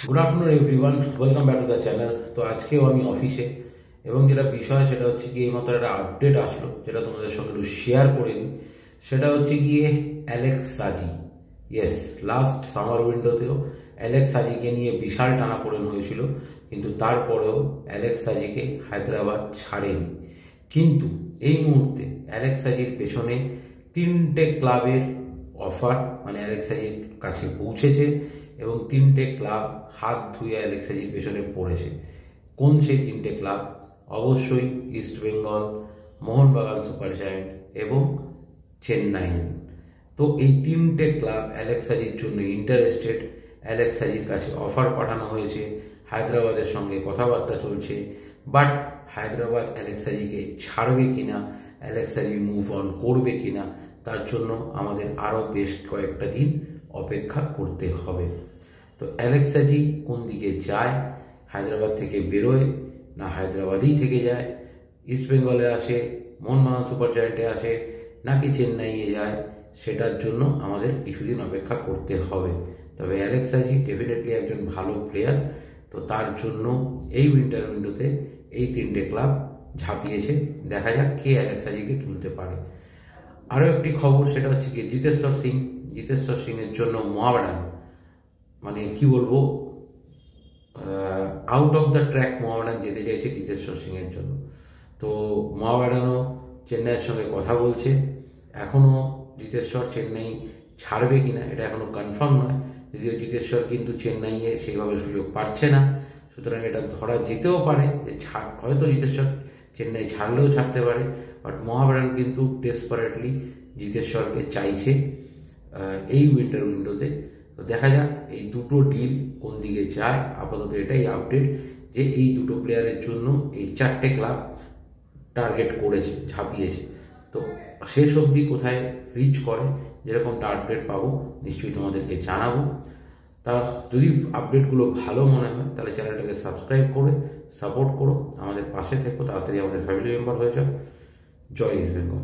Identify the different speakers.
Speaker 1: Good afternoon everyone, welcome back to the channel. তো আজকেও আমি অফিসে, এবং যেটা বিষয় সেটা হচ্ছে কি এইমাত্র একটা আপডেট আসলো যেটা তোমাদের সঙ্গে একটু শেয়ার করে নিই। সেটা হচ্ছে গিয়ে অ্যালেক্স সাজি। ইয়েস, লাস্ট সামার উইন্ডোতেও অ্যালেক্স সাজিকে নিয়ে বিশাল টানাপোড়েন হয়েছিল, কিন্তু তারপরেও অ্যালেক্স সাজিকে হায়দ্রাবাদ ছাড়েনি। কিন্তু এই মুহূর্তে অ্যালেক্স সাজির পেছনে তিনটে ক্লাবের অফার মানে অ্যালেক্স সাজির কাছে পৌঁছেছে, এবং তিনটে ক্লাব হাত ধুয়ে অ্যালেক্স সাজির পেছনে পড়েছে। কোন সেই তিনটে ক্লাব? অবশ্যই east Bengal, Mohun Bagan super giant এবং চেন্নাই। তো এই তিনটে ক্লাব অ্যালেক্স সাজির জন্য ইন্টারেস্টেড। অ্যালেক্স সাজির কাছে অফার পাঠানো হয়েছে, হায়দ্রাবাদের সঙ্গে কথাবার্তা চলছে। বাট হায়দ্রাবাদ অ্যালেক্স সাজিকে ছাড়বে কিনা, অ্যালেক্স সাজি মুভ অন করবে কিনা, তার জন্য আমাদের আরও বেশ কয়েকটা দিন অপেক্ষা করতে হবে। তো অ্যালেক্স সাজি কোন দিকে যায়? হায়দ্রাবাদ থেকে বেরোয়, না হায়দ্রাবাদেই থেকে যায়, ইস্ট বেঙ্গলে আসে, মোহনবাগান সুপার জায়ান্টে আসে, নাকি চেন্নাইয়ে যায়, সেটার জন্য আমাদের কিছুদিন অপেক্ষা করতে হবে। তবে অ্যালেক্স সাজি ডেফিনেটলি একজন ভালো প্লেয়ার। তো তার জন্য এই উইন্টার উইন্ডোতে এই তিনটে ক্লাব ঝাঁপিয়েছে। দেখা যাক কে অ্যালেক্স সাজিকে তুলতে পারে। আরও একটি খবর, সেটা হচ্ছে কি জিতেশ্বর সিং। জিতেশ্বর সিংয়ের জন্য মোহামেডান, মানে কি বলবো, out of the track Mohammedan যেতে চাইছে জিতেশ্বর সিংয়ের জন্য। তো মোহামেডানও চেন্নাইয়ের সঙ্গে কথা বলছে। এখনও জিতেশ্বর চেন্নাই ছাড়বে কিনা এটা এখনও কনফার্ম নয়, যদিও জিতেশ্বর কিন্তু চেন্নাইয়ে সেইভাবে সুযোগ পাচ্ছে না। সুতরাং এটা ধরা যেতেও পারে যে হয়তো জিতেশ্বর চেন্নাই ছাড়লেও ছাড়তে পারে। বাট মোহামেডান কিন্তু ডেসপারেটলি জিতেশ্বরকে চাইছে এই উইন্টার উইন্ডোতে। তো দেখা যাক এই দুটো ডিল কোন দিকে যায়। আপাতত এটাই আপডেট যে এই দুটো প্লেয়ারের জন্য এই চারটে ক্লাব টার্গেট করেছে, ঝাঁপিয়েছে। তো শেষ অবধি কোথায় রিচ করে, যেরকমটা আপডেট পাবো নিশ্চয়ই তোমাদেরকে জানাবো। তা যদি আপডেটগুলো ভালো মনে হয় তাহলে চ্যানেলটাকে সাবস্ক্রাইব করে সাপোর্ট করো, আমাদের পাশে থেকো, তাড়াতাড়ি আমাদের ফ্যামিলি মেম্বার হয়ে যাও। জয় ইস্ট বেঙ্গল।